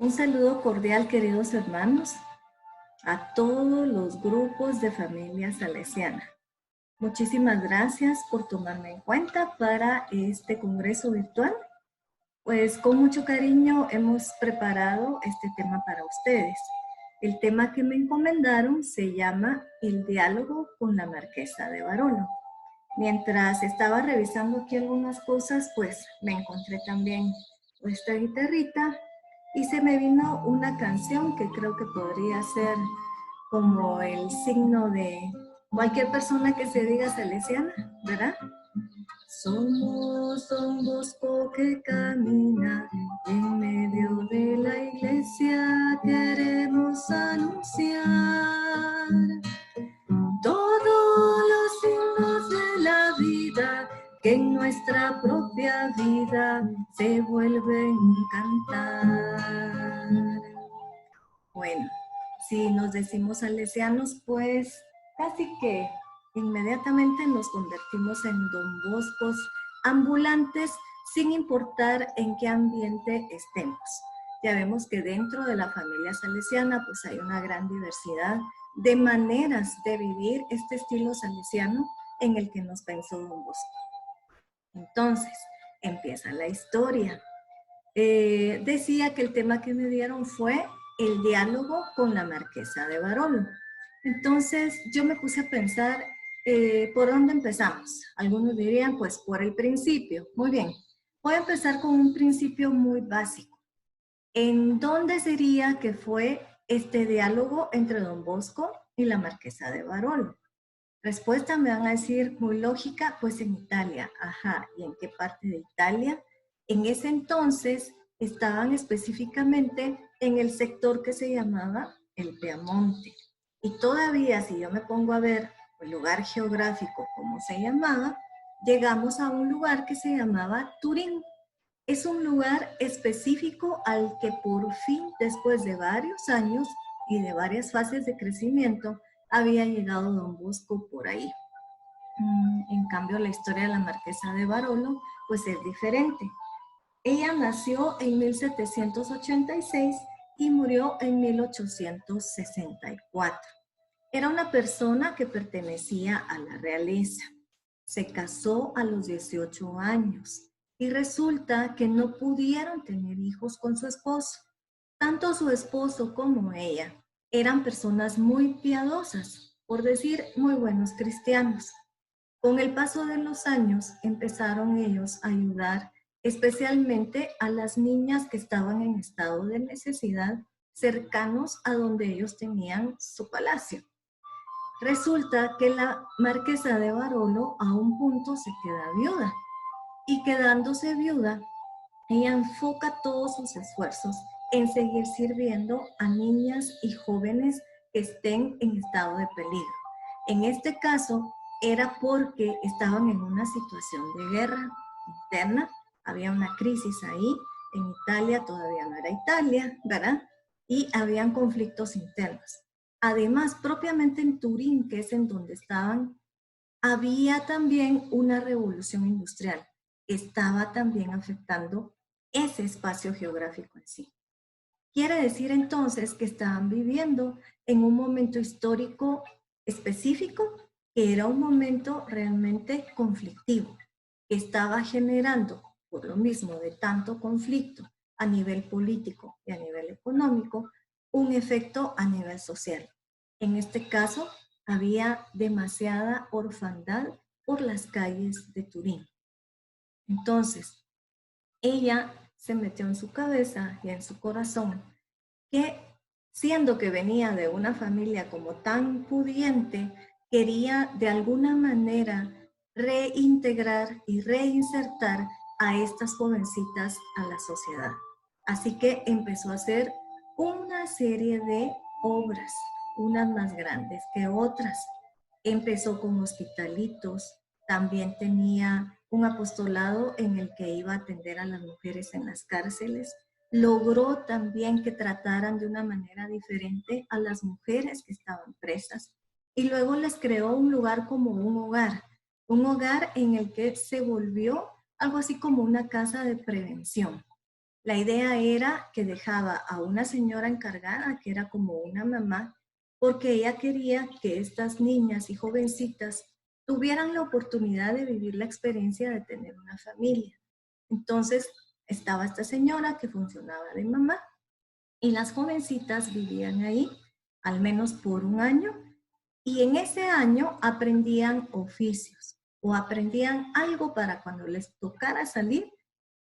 Un saludo cordial, queridos hermanos, a todos los grupos de familia salesiana. Muchísimas gracias por tomarme en cuenta para este congreso virtual. Pues con mucho cariño hemos preparado este tema para ustedes. El tema que me encomendaron se llama El diálogo con la marquesa de Barolo. Mientras estaba revisando aquí algunas cosas, pues me encontré también esta guitarrita y se me vino una canción que creo que podría ser como el signo de cualquier persona que se diga salesiana, ¿verdad? Somos Don Bosco que camina en medio de la iglesia, queremos anunciar todos los signos de la vida que en nuestra propia vida se vuelven cantar. Bueno, si nos decimos salesianos, pues casi que inmediatamente nos convertimos en Don Boscos ambulantes sin importar en qué ambiente estemos. Ya vemos que dentro de la familia salesiana pues hay una gran diversidad de maneras de vivir este estilo salesiano en el que nos pensó Don Bosco. Entonces, empieza la historia. Decía que el tema que me dieron fue el diálogo con la marquesa de Barolo. Entonces, yo me puse a pensar, ¿por dónde empezamos? Algunos dirían, pues, por el principio. Muy bien, voy a empezar con un principio muy básico. ¿En dónde sería que fue este diálogo entre Don Bosco y la marquesa de Barolo? Respuesta me van a decir muy lógica, pues en Italia. Ajá, ¿y en qué parte de Italia? En ese entonces estaban específicamente en el sector que se llamaba el Piamonte. Y todavía, si yo me pongo a ver el lugar geográfico, cómo se llamaba, llegamos a un lugar que se llamaba Turín. Es un lugar específico al que por fin, después de varios años y de varias fases de crecimiento, había llegado Don Bosco por ahí. En cambio, la historia de la marquesa de Barolo, pues es diferente. Ella nació en 1786 y murió en 1864. Era una persona que pertenecía a la realeza. Se casó a los 18 años y resulta que no pudieron tener hijos con su esposo. Tanto su esposo como ella eran personas muy piadosas, por decir, muy buenos cristianos. Con el paso de los años empezaron ellos a ayudar especialmente a las niñas que estaban en estado de necesidad cercanos a donde ellos tenían su palacio. Resulta que la marquesa de Barolo a un punto se queda viuda y quedándose viuda, ella enfoca todos sus esfuerzos en seguir sirviendo a niñas y jóvenes que estén en estado de peligro. En este caso, era porque estaban en una situación de guerra interna, había una crisis ahí, en Italia todavía no era Italia, ¿verdad? Y habían conflictos internos. Además, propiamente en Turín, que es en donde estaban, había también una revolución industrial que estaba también afectando ese espacio geográfico en sí. Quiere decir entonces que estaban viviendo en un momento histórico específico, que era un momento realmente conflictivo, que estaba generando, por lo mismo de tanto conflicto a nivel político y a nivel económico, un efecto a nivel social. En este caso, había demasiada orfandad por las calles de Turín. Entonces, ella se metió en su cabeza y en su corazón que, siendo que venía de una familia como tan pudiente, quería de alguna manera reintegrar y reinsertar a estas jovencitas a la sociedad. Así que empezó a hacer una serie de obras, unas más grandes que otras. Empezó con hospitalitos, también tenía un apostolado en el que iba a atender a las mujeres en las cárceles. Logró también que trataran de una manera diferente a las mujeres que estaban presas y luego les creó un lugar como un hogar en el que se volvió algo así como una casa de prevención. La idea era que dejaba a una señora encargada, que era como una mamá, porque ella quería que estas niñas y jovencitas tuvieran la oportunidad de vivir la experiencia de tener una familia. Entonces, estaba esta señora que funcionaba de mamá y las jovencitas vivían ahí al menos por un año y en ese año aprendían oficios o aprendían algo para cuando les tocara salir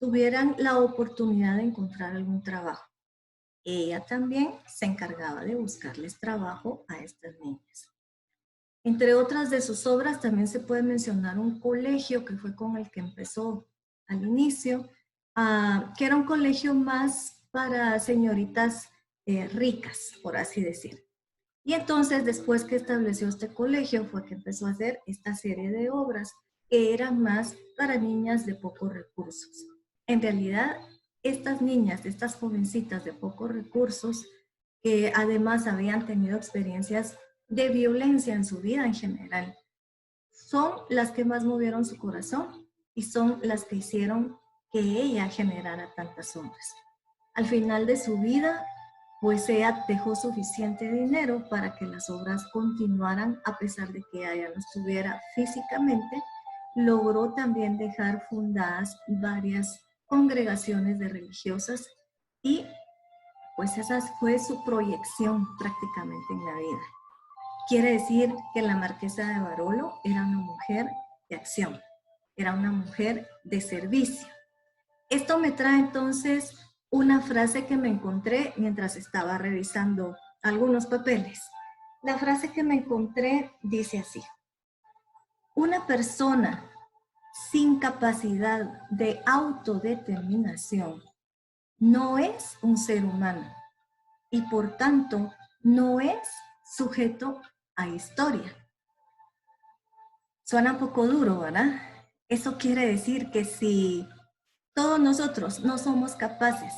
tuvieran la oportunidad de encontrar algún trabajo. Ella también se encargaba de buscarles trabajo a estas niñas. Entre otras de sus obras también se puede mencionar un colegio que fue con el que empezó al inicio, que era un colegio más para señoritas ricas, por así decir. Y entonces, después que estableció este colegio, fue que empezó a hacer esta serie de obras que eran más para niñas de pocos recursos. En realidad, estas niñas, estas jovencitas de pocos recursos, que además habían tenido experiencias de violencia en su vida en general, son las que más movieron su corazón y son las que hicieron que ella generara tantas obras. Al final de su vida, pues ella dejó suficiente dinero para que las obras continuaran a pesar de que ella no estuviera físicamente. Logró también dejar fundadas varias congregaciones de religiosas y pues esa fue su proyección prácticamente en la vida. Quiere decir que la marquesa de Barolo era una mujer de acción, era una mujer de servicio. Esto me trae entonces una frase que me encontré mientras estaba revisando algunos papeles. La frase que me encontré dice así: una persona sin capacidad de autodeterminación no es un ser humano y por tanto no es sujeto a historia. Suena un poco duro, ¿verdad? Eso quiere decir que si todos nosotros no somos capaces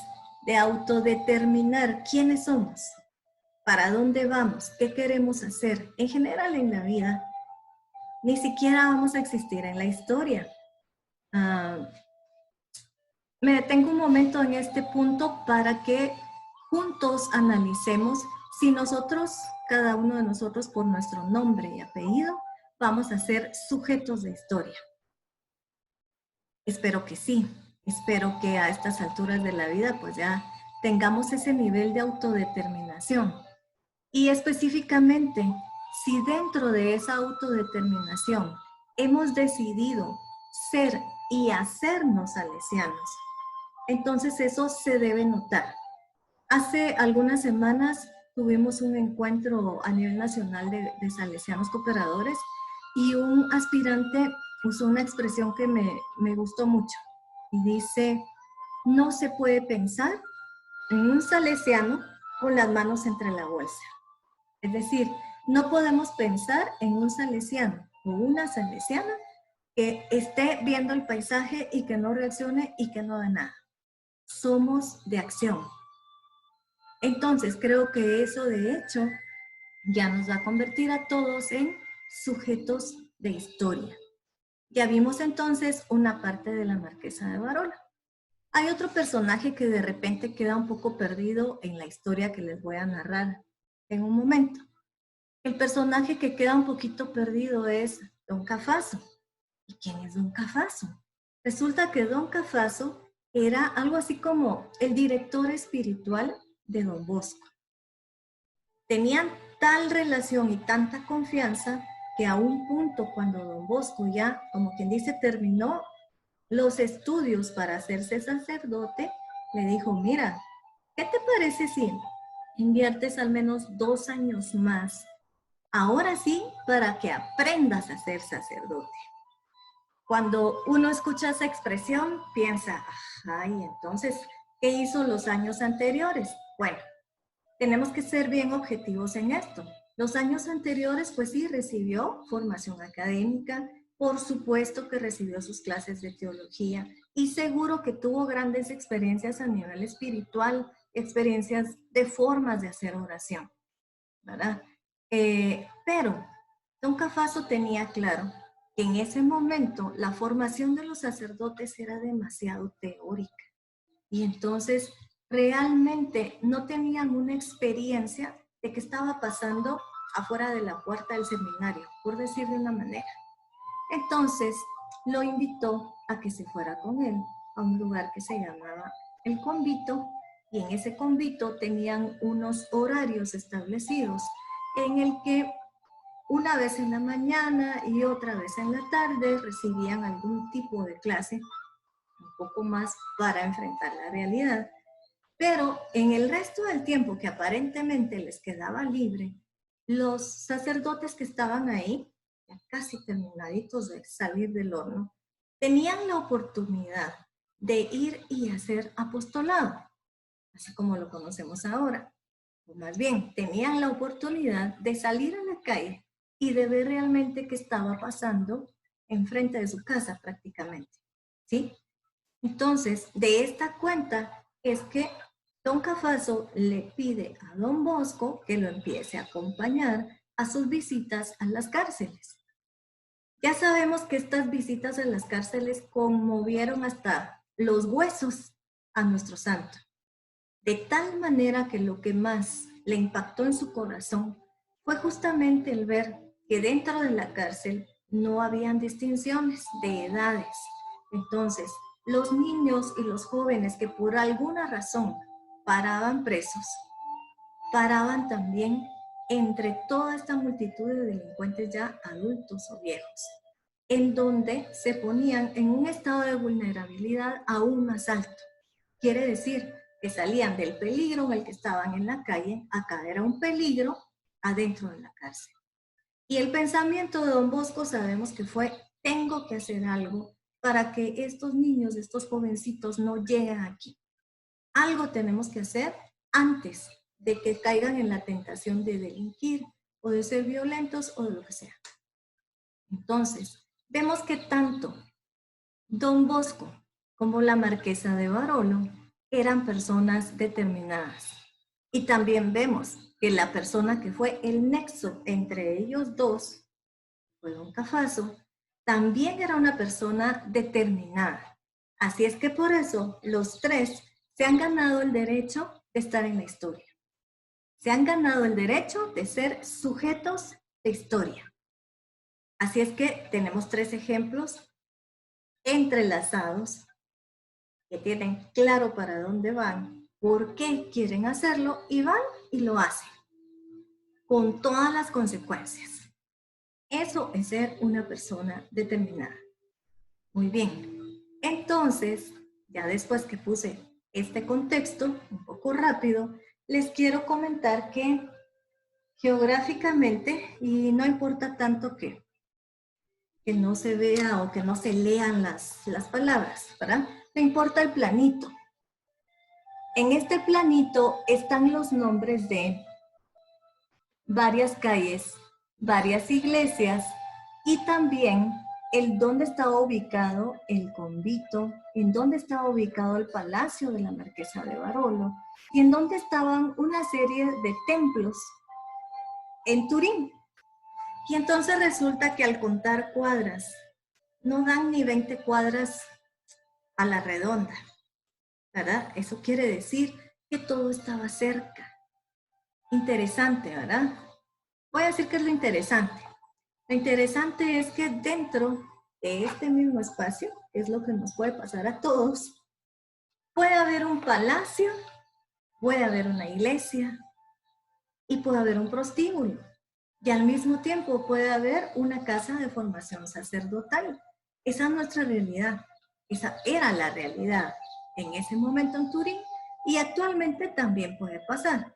de autodeterminar quiénes somos, para dónde vamos, qué queremos hacer, en general en la vida, ni siquiera vamos a existir en la historia. Me detengo un momento en este punto para que juntos analicemos si nosotros, cada uno de nosotros por nuestro nombre y apellido, vamos a ser sujetos de historia. Espero que sí. Espero que a estas alturas de la vida pues ya tengamos ese nivel de autodeterminación. Y específicamente, si dentro de esa autodeterminación hemos decidido ser y hacernos salesianos, entonces eso se debe notar. Hace algunas semanas tuvimos un encuentro a nivel nacional de salesianos cooperadores y un aspirante usó una expresión que me gustó mucho y dice: no se puede pensar en un salesiano con las manos entre la bolsa. Es decir, no podemos pensar en un salesiano o una salesiana que esté viendo el paisaje y que no reaccione y que no haga nada. Somos de acción. Entonces, creo que eso de hecho ya nos va a convertir a todos en sujetos de historia. Ya vimos entonces una parte de la marquesa de Barola. Hay otro personaje que de repente queda un poco perdido en la historia que les voy a narrar en un momento. El personaje que queda un poquito perdido es Don Cafaso. ¿Y quién es Don Cafaso? Resulta que Don Cafaso era algo así como el director espiritual de Don Bosco. Tenían tal relación y tanta confianza que a un punto cuando Don Bosco ya, como quien dice, terminó los estudios para hacerse sacerdote, le dijo: mira, ¿qué te parece si inviertes al menos 2 años más, ahora sí, para que aprendas a ser sacerdote? Cuando uno escucha esa expresión, piensa: ay, entonces, ¿qué hizo los años anteriores? Bueno, tenemos que ser bien objetivos en esto. Los años anteriores, pues sí, recibió formación académica, por supuesto que recibió sus clases de teología y seguro que tuvo grandes experiencias a nivel espiritual, experiencias de formas de hacer oración, ¿verdad? Pero Don Cafaso tenía claro que en ese momento la formación de los sacerdotes era demasiado teórica. Y entonces realmente no tenían una experiencia de qué estaba pasando afuera de la puerta del seminario, por decir de una manera. Entonces lo invitó a que se fuera con él a un lugar que se llamaba el convito, y en ese convito tenían unos horarios establecidos en el que una vez en la mañana y otra vez en la tarde recibían algún tipo de clase un poco más para enfrentar la realidad. Pero en el resto del tiempo que aparentemente les quedaba libre, los sacerdotes que estaban ahí, ya casi terminaditos de salir del horno, tenían la oportunidad de ir y hacer apostolado, así como lo conocemos ahora. O más bien, tenían la oportunidad de salir a la calle y de ver realmente qué estaba pasando enfrente de su casa prácticamente, ¿sí? Entonces, de esta cuenta es que don Cafaso le pide a don Bosco que lo empiece a acompañar a sus visitas a las cárceles. Ya sabemos que estas visitas a las cárceles conmovieron hasta los huesos a nuestro santo, de tal manera que lo que más le impactó en su corazón fue justamente el ver que dentro de la cárcel no habían distinciones de edades. Entonces, los niños y los jóvenes que por alguna razón paraban presos, paraban también entre toda esta multitud de delincuentes ya adultos o viejos, en donde se ponían en un estado de vulnerabilidad aún más alto. Quiere decir que salían del peligro en el que estaban en la calle a caer a un peligro adentro de la cárcel. Y el pensamiento de don Bosco sabemos que fue, tengo que hacer algo para que estos niños, estos jovencitos no lleguen aquí. Algo tenemos que hacer antes de que caigan en la tentación de delinquir o de ser violentos o de lo que sea. Entonces, vemos que tanto don Bosco como la marquesa de Barolo eran personas determinadas. Y también vemos que la persona que fue el nexo entre ellos dos, fue don Cafaso, también era una persona determinada. Así es que por eso los tres se han ganado el derecho de estar en la historia. Se han ganado el derecho de ser sujetos de historia. Así es que tenemos tres ejemplos entrelazados que tienen claro para dónde van, por qué quieren hacerlo y van y lo hacen, con todas las consecuencias. Eso es ser una persona determinada. Muy bien, entonces, ya después que puse este contexto un poco rápido, les quiero comentar que geográficamente, y no importa tanto que no se vea o que no se lean las palabras, ¿verdad? No importa el planito. En este planito están los nombres de varias calles, varias iglesias y también el dónde estaba ubicado el convito, en dónde estaba ubicado el palacio de la marquesa de Barolo y en dónde estaban una serie de templos en Turín. Y entonces resulta que al contar cuadras, no dan ni 20 cuadras a la redonda, ¿verdad? Eso quiere decir que todo estaba cerca. Interesante, ¿verdad? Voy a decir que es lo interesante. Lo interesante es que dentro de este mismo espacio, que es lo que nos puede pasar a todos, puede haber un palacio, puede haber una iglesia y puede haber un prostíbulo. Y al mismo tiempo puede haber una casa de formación sacerdotal. Esa es nuestra realidad. Esa era la realidad en ese momento en Turín y actualmente también puede pasar.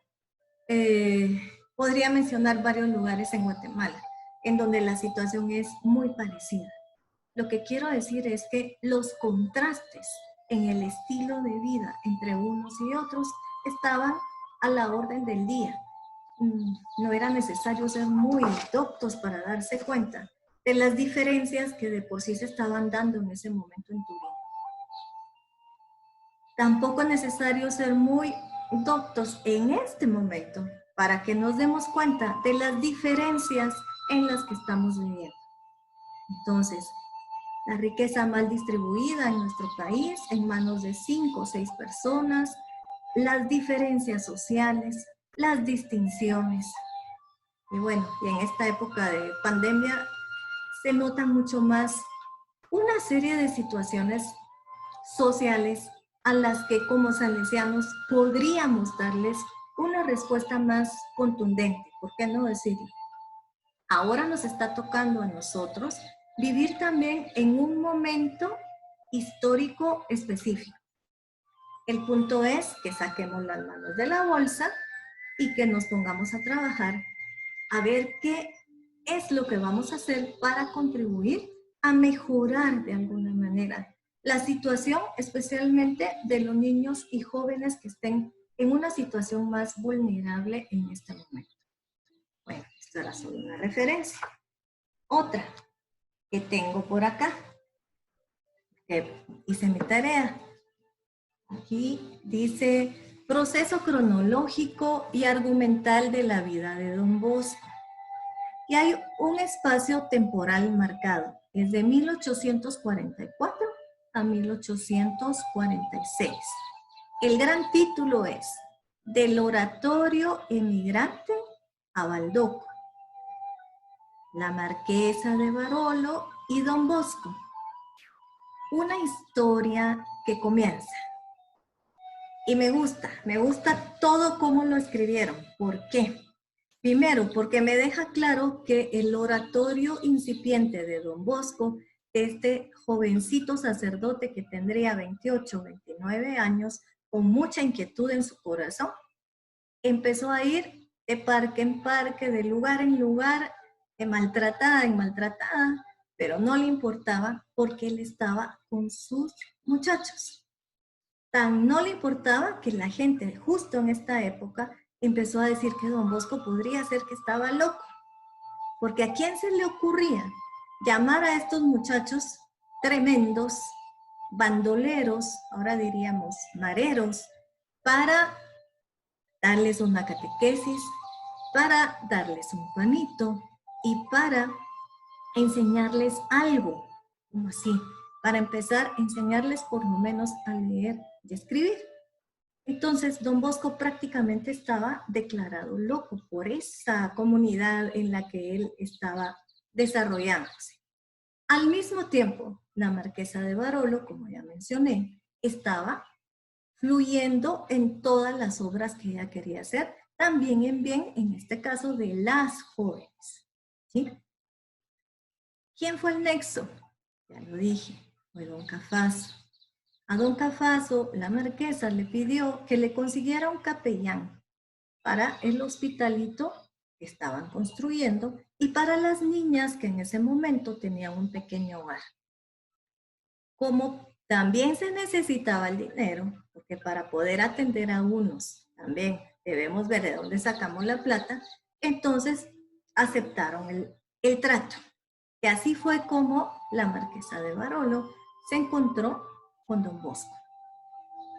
Podría mencionar varios lugares en Guatemala en donde la situación es muy parecida. Lo que quiero decir es que los contrastes en el estilo de vida entre unos y otros estaban a la orden del día. No era necesario ser muy doctos para darse cuenta de las diferencias que de por sí se estaban dando en ese momento en Turín. Tampoco es necesario ser muy doctos en este momento para que nos demos cuenta de las diferencias en las que estamos viviendo. Entonces, la riqueza mal distribuida en nuestro país, en manos de 5 o 6 personas, las diferencias sociales, las distinciones. Y bueno, y en esta época de pandemia se nota mucho más una serie de situaciones sociales a las que como salesianos podríamos darles una respuesta más contundente, ¿por qué no decirlo? Ahora nos está tocando a nosotros vivir también en un momento histórico específico. El punto es que saquemos las manos de la bolsa y que nos pongamos a trabajar a ver qué es lo que vamos a hacer para contribuir a mejorar de alguna manera la situación, especialmente de los niños y jóvenes que estén en una situación más vulnerable en este momento. Bueno, esto era solo una referencia. Otra que tengo por acá, que hice mi tarea. Aquí dice proceso cronológico y argumental de la vida de Don Bosco. Y hay un espacio temporal marcado, es de 1844 a 1846. El gran título es Del oratorio emigrante a Baldoco, la marquesa de Barolo y Don Bosco. Una historia que comienza. Y me gusta todo cómo lo escribieron. ¿Por qué? Primero, porque me deja claro que el oratorio incipiente de Don Bosco, este jovencito sacerdote que tendría 28, 29 años, con mucha inquietud en su corazón, empezó a ir de parque en parque, de lugar en lugar, de maltratada en maltratada, pero no le importaba porque él estaba con sus muchachos. Tan no le importaba que la gente justo en esta época empezó a decir que Don Bosco podría ser que estaba loco. Porque ¿a quién se le ocurría llamar a estos muchachos tremendos, bandoleros, ahora diríamos mareros, para darles una catequesis, para darles un panito y para enseñarles algo, como así, para empezar a enseñarles por lo menos a leer y escribir? Entonces, Don Bosco prácticamente estaba declarado loco por esa comunidad en la que él estaba desarrollándose. Al mismo tiempo, la marquesa de Barolo, como ya mencioné, estaba fluyendo en todas las obras que ella quería hacer, también en bien, en este caso, de las jóvenes. ¿Sí? ¿Quién fue el nexo? Ya lo dije, fue Don Cafaso. A Don Cafaso, la marquesa le pidió que le consiguiera un capellán para el hospitalito que estaban construyendo y para las niñas que en ese momento tenían un pequeño hogar. Como también se necesitaba el dinero, porque para poder atender a unos también debemos ver de dónde sacamos la plata, entonces aceptaron el trato. Y así fue como la marquesa de Barolo se encontró con Don Bosco.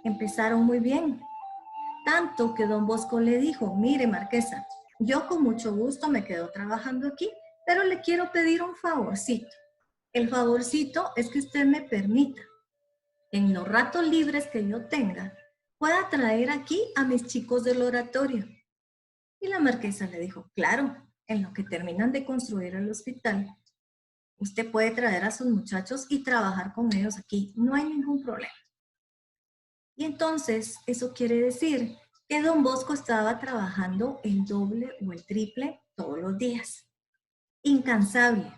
Empezaron muy bien, tanto que Don Bosco le dijo: mire, marquesa, yo con mucho gusto me quedo trabajando aquí, pero le quiero pedir un favorcito. El favorcito es que usted me permita, en los ratos libres que yo tenga, pueda traer aquí a mis chicos del oratorio. Y la marquesa le dijo: claro, en lo que terminan de construir el hospital, usted puede traer a sus muchachos y trabajar con ellos aquí, no hay ningún problema. Y entonces eso quiere decir que Don Bosco estaba trabajando el doble o el triple todos los días, incansable.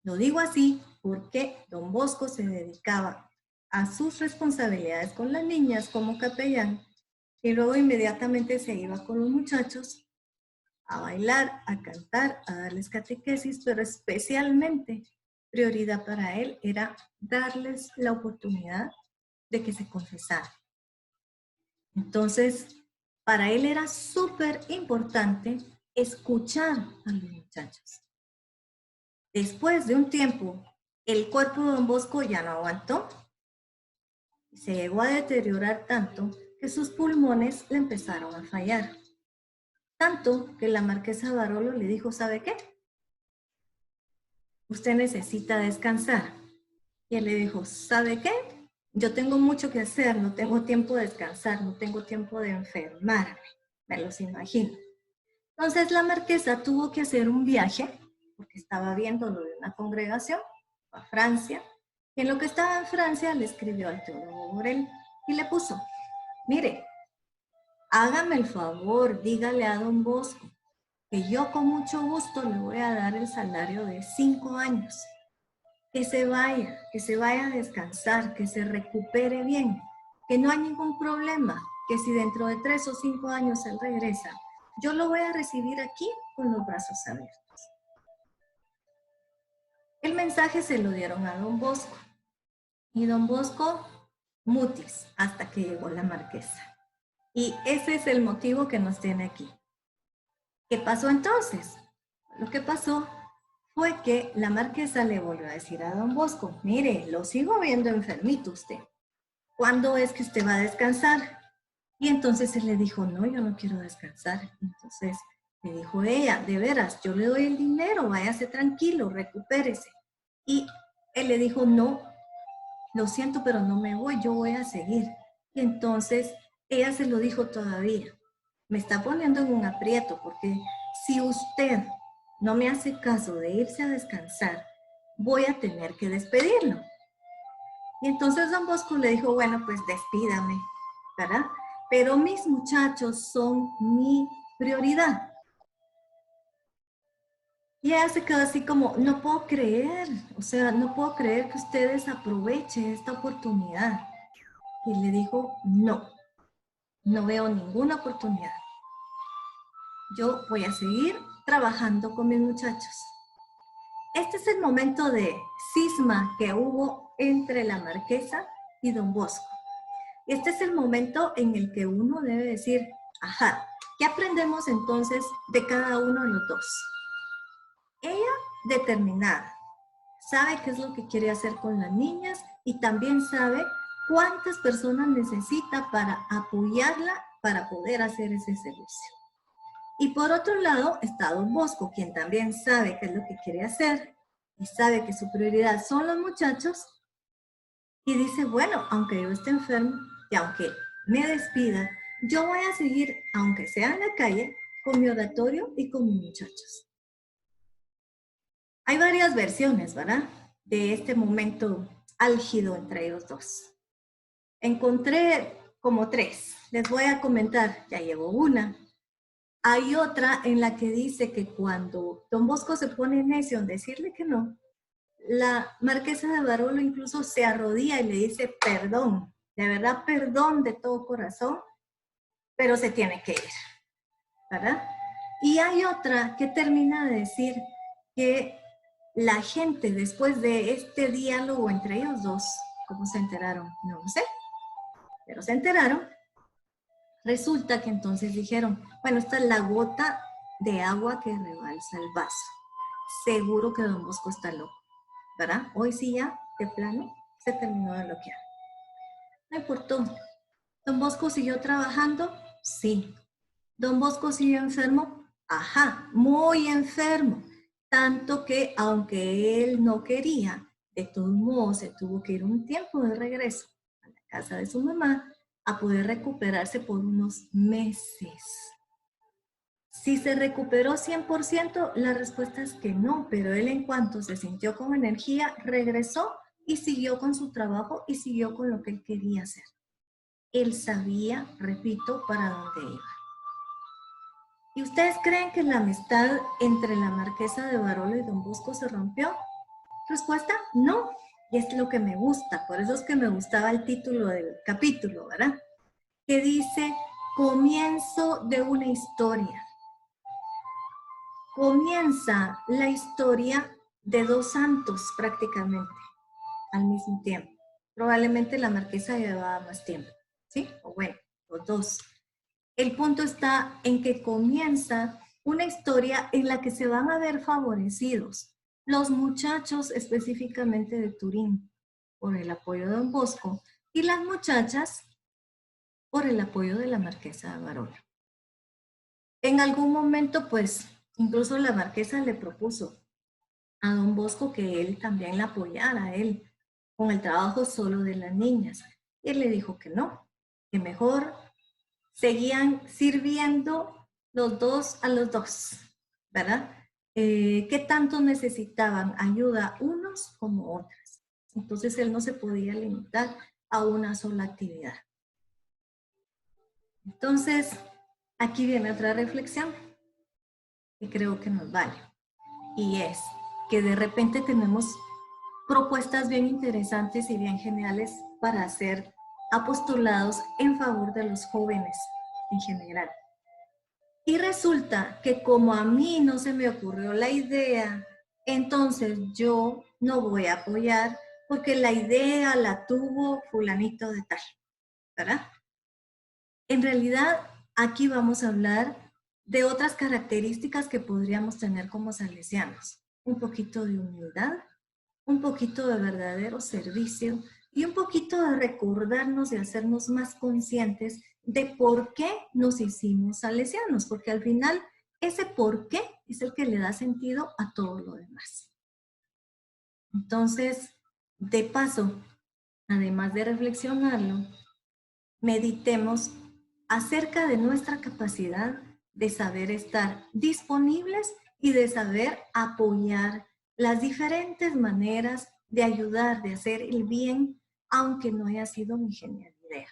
Lo digo así porque Don Bosco se dedicaba a sus responsabilidades con las niñas como capellán y luego inmediatamente se iba con los muchachos a bailar, a cantar, a darles catequesis, pero especialmente prioridad para él era darles la oportunidad de que se confesaran. Entonces, para él era súper importante escuchar a los muchachos. Después de un tiempo, el cuerpo de Don Bosco ya no aguantó. Se llegó a deteriorar tanto que sus pulmones le empezaron a fallar. Tanto que la marquesa Barolo le dijo: ¿sabe qué? usted necesita descansar. Y él le dijo, ¿sabe qué? Yo tengo mucho que hacer, no tengo tiempo de descansar, no tengo tiempo de enfermarme. Me los imagino. Entonces la marquesa tuvo que hacer un viaje, porque estaba viendo lo de una congregación, a Francia, y en lo que estaba en Francia le escribió al teólogo Borel y le puso, mire, hágame el favor, dígale a don Bosco que yo con mucho gusto le voy a dar el salario de 5 años. Que se vaya a descansar, que se recupere bien, que no hay ningún problema, que si dentro de 3 o 5 años él regresa, yo lo voy a recibir aquí con los brazos abiertos. El mensaje se lo dieron a don Bosco y don Bosco mutis hasta que llegó la marquesa. Y ese es el motivo que nos tiene aquí. ¿Qué pasó entonces? Lo que pasó fue que la marquesa le volvió a decir a don Bosco, mire, lo sigo viendo enfermito usted. ¿Cuándo es que usted va a descansar? Y entonces él le dijo, no, yo no quiero descansar. Entonces le dijo ella, de veras, yo le doy el dinero, váyase tranquilo, recupérese. Y él le dijo, no, lo siento, pero no me voy, yo voy a seguir. Y entonces ella se lo dijo todavía, me está poniendo en un aprieto porque si usted no me hace caso de irse a descansar, voy a tener que despedirlo. Y entonces don Bosco le dijo, bueno, pues despídame, ¿verdad? Pero mis muchachos son mi prioridad. Y ella se quedó así como, no puedo creer, o sea, no puedo creer que usted desaproveche esta oportunidad. Y le dijo, no, no veo ninguna oportunidad. Yo voy a seguir trabajando con mis muchachos. Este es el momento de cisma que hubo entre la marquesa y don Bosco. Este es el momento en el que uno debe decir, ajá, ¿qué aprendemos entonces de cada uno de los dos? Ella determinada, sabe qué es lo que quiere hacer con las niñas y también sabe cuántas personas necesita para apoyarla para poder hacer ese servicio. Y por otro lado está don Bosco, quien también sabe qué es lo que quiere hacer y sabe que su prioridad son los muchachos y dice, bueno, aunque yo esté enfermo y aunque me despida, yo voy a seguir, aunque sea en la calle, con mi oratorio y con mis muchachos. Hay varias versiones, ¿verdad? De este momento álgido entre ellos dos. Encontré como 3. Les voy a comentar, ya llevo una. Hay otra en la que dice que cuando don Bosco se pone necio en decirle que no, la marquesa de Barolo incluso se arrodilla y le dice perdón, de verdad perdón de todo corazón, pero se tiene que ir, ¿verdad? Y hay otra que termina de decir que la gente después de este diálogo entre ellos dos, ¿cómo se enteraron? No lo sé, pero se enteraron. Resulta que entonces dijeron, bueno, esta es la gota de agua que rebalsa el vaso. Seguro que don Bosco está loco, ¿verdad? Hoy sí ya, de plano, se terminó de bloquear. No importó. ¿Don Bosco siguió trabajando? Sí. ¿Don Bosco siguió enfermo? Ajá, muy enfermo. Tanto que, aunque él no quería, de todos modos se tuvo que ir un tiempo de regreso a la casa de su mamá a poder recuperarse por unos meses. Si se recuperó 100%, la respuesta es que no, pero él en cuanto se sintió con energía, regresó y siguió con su trabajo y siguió con lo que él quería hacer. Él sabía, repito, para dónde iba. ¿Y ustedes creen que la amistad entre la marquesa de Barolo y don Bosco se rompió? Respuesta, no. Y es lo que me gusta, por eso es que me gustaba el título del capítulo, ¿verdad? Que dice, comienzo de una historia. Comienza la historia de 2 santos prácticamente al mismo tiempo. Probablemente la marquesa llevaba más tiempo, ¿sí? O bueno, los 2. El punto está en que comienza una historia en la que se van a ver favorecidos los muchachos específicamente de Turín por el apoyo de don Bosco y las muchachas por el apoyo de la marquesa de Barolo. En algún momento, pues, incluso la marquesa le propuso, a don Bosco que él también la apoyara a él con el trabajo solo de las niñas. Y él le dijo que no, que mejor seguían sirviendo los dos a los dos, ¿verdad? ¿Qué tanto necesitaban ayuda unos como otras? Entonces él no se podía limitar a una sola actividad. Entonces, aquí viene otra reflexión que creo que nos vale. Y es que de repente tenemos propuestas bien interesantes y bien geniales para hacer apostolados en favor de los jóvenes en general. Y resulta que como a mí no se me ocurrió la idea, entonces yo no voy a apoyar porque la idea la tuvo fulanito de tal, ¿verdad? En realidad, aquí vamos a hablar de otras características que podríamos tener como salesianos. Un poquito de humildad, un poquito de verdadero servicio y un poquito de recordarnos y hacernos más conscientes de por qué nos hicimos salesianos, porque al final ese por qué es el que le da sentido a todo lo demás. Entonces, de paso, además de reflexionarlo, meditemos acerca de nuestra capacidad de saber estar disponibles y de saber apoyar las diferentes maneras de ayudar, de hacer el bien, aunque no haya sido mi genial idea.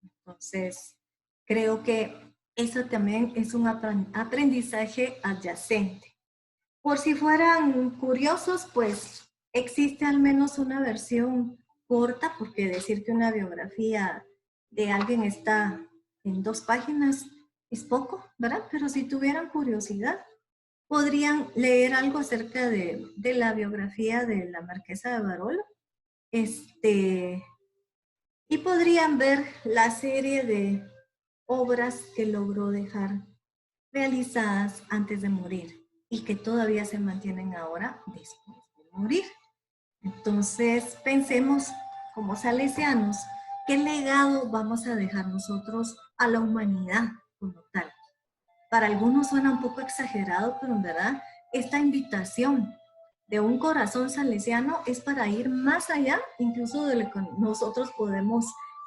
Entonces, creo que eso también es un aprendizaje adyacente. Por si fueran curiosos, pues existe al menos una versión corta, porque decir que una biografía de alguien está en 2 páginas es poco, ¿verdad? Pero si tuvieran curiosidad, podrían leer algo acerca de la biografía de la Marquesa de Barolo, y podrían ver la serie de obras que logró dejar realizadas antes de morir y que todavía se mantienen ahora después de morir. Entonces, pensemos como salesianos, ¿qué legado vamos a dejar nosotros a la humanidad como tal? Para algunos suena un poco exagerado, pero en verdad esta invitación de un corazón salesiano es para ir más allá incluso de lo que nosotros podemos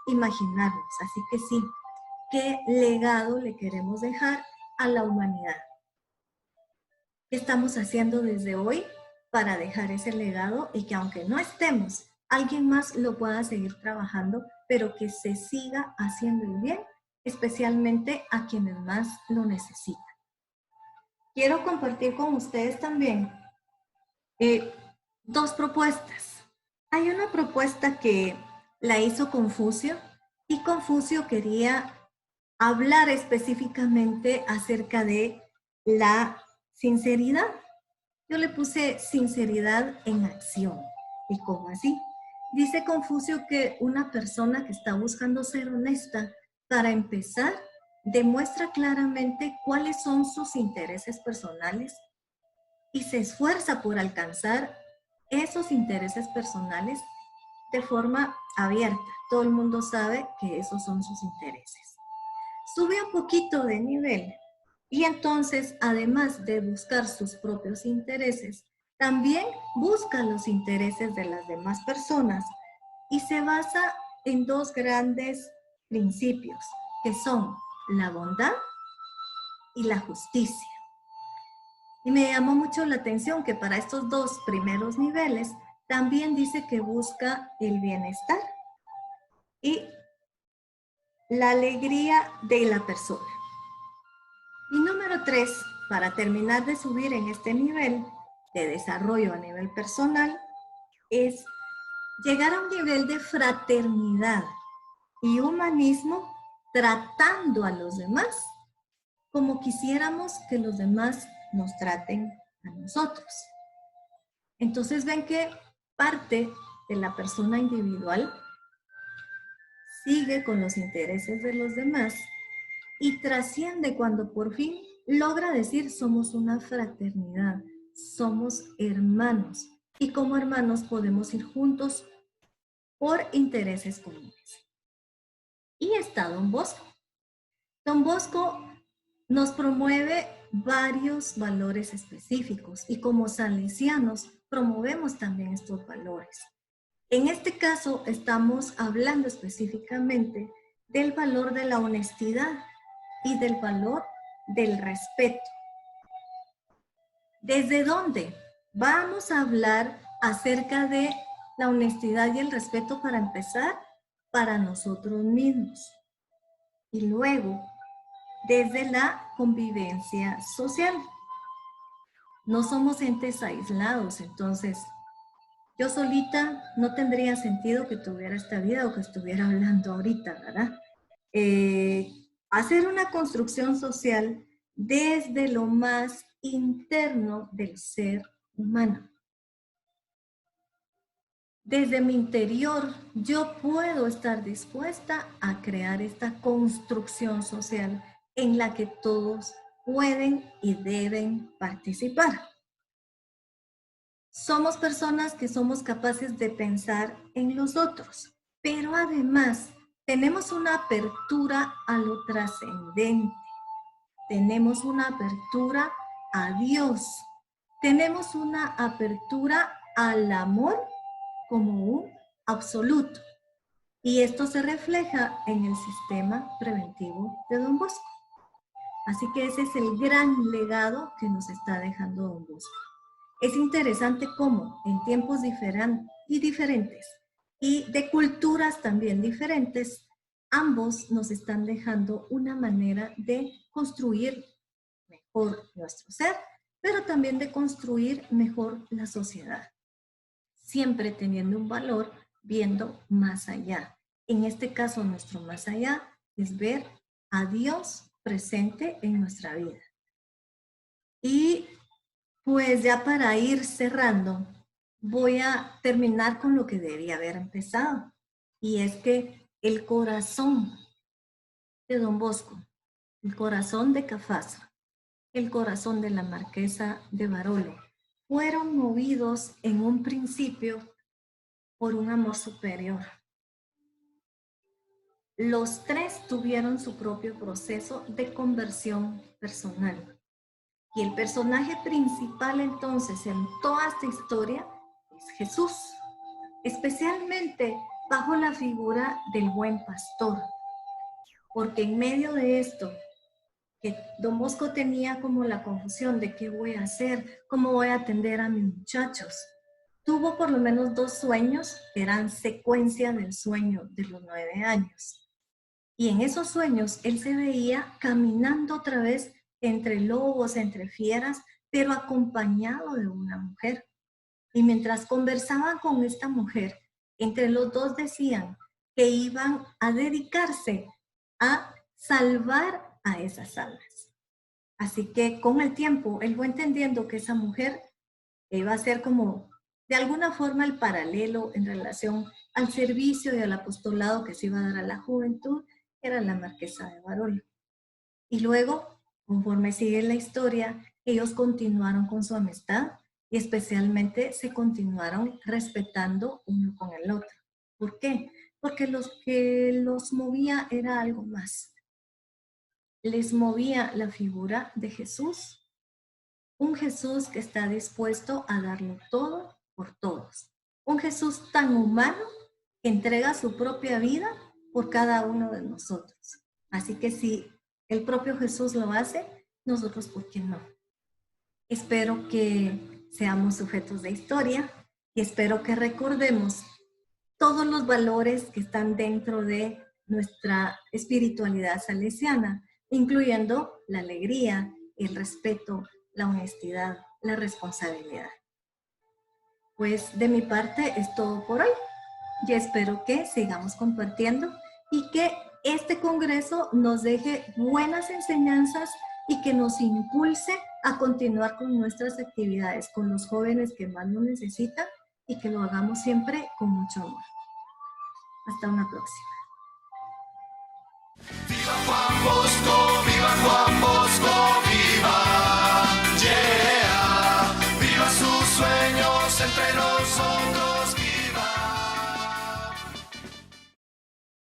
imaginarnos. Así que sí, ¿qué legado le queremos dejar a la humanidad? ¿Qué estamos haciendo desde hoy para dejar ese legado y que aunque no estemos, alguien más lo pueda seguir trabajando, pero que se siga haciendo el bien, especialmente a quienes más lo necesitan? Quiero compartir con ustedes también 2 propuestas. Hay una propuesta que la hizo Confucio y Confucio quería hablar específicamente acerca de la sinceridad. Yo le puse sinceridad en acción. ¿Y cómo así? Dice Confucio que una persona que está buscando ser honesta, para empezar, demuestra claramente cuáles son sus intereses personales y se esfuerza por alcanzar esos intereses personales de forma abierta. Todo el mundo sabe que esos son sus intereses. Sube un poquito de nivel y entonces, además de buscar sus propios intereses, también busca los intereses de las demás personas y se basa en 2 grandes principios, que son la bondad y la justicia. Y me llamó mucho la atención que para estos 2 primeros niveles también dice que busca el bienestar y la alegría de la persona. Y número 3, para terminar de subir en este nivel de desarrollo a nivel personal, es llegar a un nivel de fraternidad y humanismo tratando a los demás como quisiéramos que los demás nos traten a nosotros. Entonces ven que parte de la persona individual sigue con los intereses de los demás y trasciende cuando por fin logra decir somos una fraternidad, somos hermanos y como hermanos podemos ir juntos por intereses comunes. Y está Don Bosco. Don Bosco nos promueve varios valores específicos y como salesianos promovemos también estos valores. En este caso estamos hablando específicamente del valor de la honestidad y del valor del respeto. ¿Desde dónde? Vamos a hablar acerca de la honestidad y el respeto para empezar para nosotros mismos. Y luego, desde la convivencia social. No somos entes aislados, entonces yo solita no tendría sentido que tuviera esta vida o que estuviera hablando ahorita, ¿verdad? Hacer una construcción social desde lo más interno del ser humano. Desde mi interior, yo puedo estar dispuesta a crear esta construcción social en la que todos pueden y deben participar. Somos personas que somos capaces de pensar en los otros, pero además tenemos una apertura a lo trascendente, tenemos una apertura a Dios, tenemos una apertura al amor como un absoluto. Y esto se refleja en el sistema preventivo de Don Bosco. Así que ese es el gran legado que nos está dejando Don Bosco. Es interesante cómo en tiempos diferentes y de culturas también diferentes, ambos nos están dejando una manera de construir mejor nuestro ser, pero también de construir mejor la sociedad. Siempre teniendo un valor, viendo más allá. En este caso, nuestro más allá es ver a Dios presente en nuestra vida. Y pues ya para ir cerrando, voy a terminar con lo que debía haber empezado. Y es que el corazón de Don Bosco, el corazón de Cafasa, el corazón de la marquesa de Barolo, fueron movidos en un principio por un amor superior. Los tres tuvieron su propio proceso de conversión personal. Y el personaje principal entonces en toda esta historia es Jesús, especialmente bajo la figura del buen pastor. Porque en medio de esto, que Don Bosco tenía como la confusión de qué voy a hacer, cómo voy a atender a mis muchachos, tuvo por lo menos 2 sueños que eran secuencia del sueño de los 9 años. Y en esos sueños él se veía caminando otra vez entre lobos, entre fieras, pero acompañado de una mujer. Y mientras conversaban con esta mujer, entre los dos decían que iban a dedicarse a salvar a esas almas. Así que con el tiempo, él fue entendiendo que esa mujer iba a ser como de alguna forma el paralelo en relación al servicio y al apostolado que se iba a dar a la juventud, que era la marquesa de Barolo. Y luego, conforme sigue la historia, ellos continuaron con su amistad y especialmente se continuaron respetando uno con el otro. ¿Por qué? Porque los que los movía era algo más. Les movía la figura de Jesús, un Jesús que está dispuesto a darlo todo por todos. Un Jesús tan humano que entrega su propia vida por cada uno de nosotros. Así que si el propio Jesús lo hace, nosotros, ¿por qué no? Espero que seamos sujetos de historia y espero que recordemos todos los valores que están dentro de nuestra espiritualidad salesiana, incluyendo la alegría, el respeto, la honestidad, la responsabilidad. Pues de mi parte es todo por hoy. Y espero que sigamos compartiendo y que este congreso nos deje buenas enseñanzas y que nos impulse a continuar con nuestras actividades con los jóvenes que más lo necesitan y que lo hagamos siempre con mucho amor. Hasta una próxima. ¡Viva Juan Bosco!